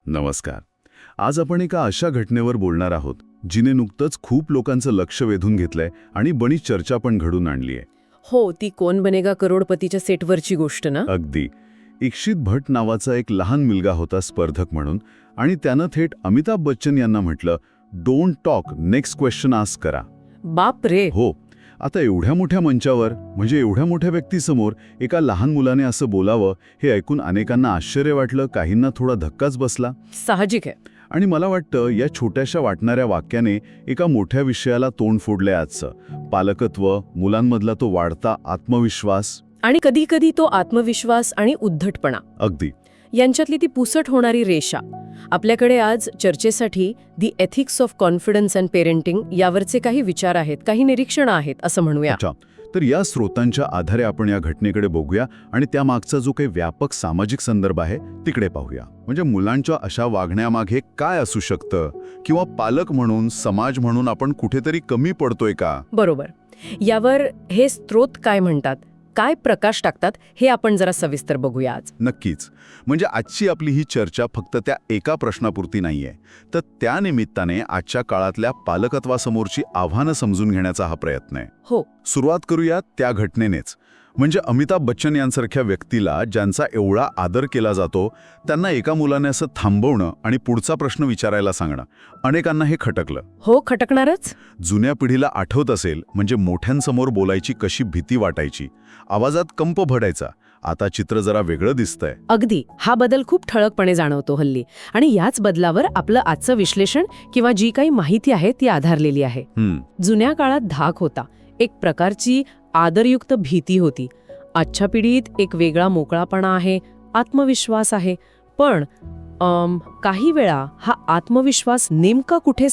नमस्कार. आज आपण एका अशा घटनेवर बोलणार आहोत जिने नुकतंच खूप लोकांचं लक्ष वेधून घेतलंय आणि बरीच चर्चा पण घडून आणलीय. हो, ती कोण बनेगा करोडपतीच्या सेटवरची गोष्ट ना. अगदी. इक्षित भट नावाचा एक लहान मुलगा होता स्पर्धक म्हणून, आणि त्यानं थेट अमिताभ बच्चन यांना म्हटलं, don't talk, next question ask करा. बाप रे. हो. आता एवढ्या मोठ्या मंचावर, म्हणजे एवढ्या मोठ्या व्यक्तीसमोर एका लहान मुलाने असं बोलावं, हे ऐकून अनेकांना आश्चर्य वाटलं, काहींना थोडा धक्काच बसला. साहजिक आहे. आणि मला वाटतं या छोट्याशा वाटणाऱ्या वाक्याने एका मोठ्या विषयाला तोंड फोडलंय आजचं. पालकत्व, मुलांमधला तो वाढता आत्मविश्वास. आणि कधी कधी तो आत्मविश्वास आणि उद्धटपणा, अगदी. यांच्यातली ती पुसट होणारी रेषा. आपल्याकडे आज चर्चेसाठी the ethics of confidence and parenting यावरचे काही विचार आहेत, काही निरीक्षणं आहेत असं म्हणूया. अच्छा. तर या स्रोतांच्या आधारे आपण या घटनेकडे बघूया आणि त्यामागचा जो काही व्यापक सामाजिक संदर्भ आहे तिकडे पाहूया. म्हणजे मुलांच्या अशा वागण्यामागे काय असू शकतं, किंवा पालक म्हणून, समाज म्हणून आपण कुठेतरी कमी पडतोय का? बरोबर. यावर हे स्रोत काय म्हणतात, काय प्रकाश टाकतात, हे आपण जरा सविस्तर बघूया आज. नक्कीच. म्हणजे आजची आपली ही चर्चा फक्त त्या एका प्रश्नापुरती नाहीये, तर त्या निमित्ताने आजच्या काळातल्या पालकत्वासमोरची आव्हानं समजून घेण्याचा हा प्रयत्न आहे. हो. सुरुवात करूया त्या घटनेनेच. म्हणजे अमिताभ बच्चन यांसारख्या व्यक्तीला, ज्यांचा एवढा आदर केला जातो, त्यांना एका मुलाने असं थांबवणं आणि पुढचा प्रश्न विचारायला सांगणं, अनेकांना हे खटकलं. हो, खटकणारच. जुन्या पिढीला आठवत असेल, म्हणजे मोठ्यांसमोर बोलायची कशी भीती वाटायची, आवाजात कंप भडायचा. आता चित्र जरा वेगळं दिसतंय. अगदी. हा बदल खूप ठळकपणे जाणवतो हल्ली. आणि याच बदलावर आपलं आजचं विश्लेषण किंवा जी काही माहिती आहे ती आधारलेली आहे. जुन्या काळात धाक होता, एक प्रकारची आदरयुक्त भीती होती. आजच्या पिढीत एक वेगळा मोकळापणा आहे, आत्मविश्वास आहे. पण काही वेळा हा आत्मविश्वास नेमका कुठे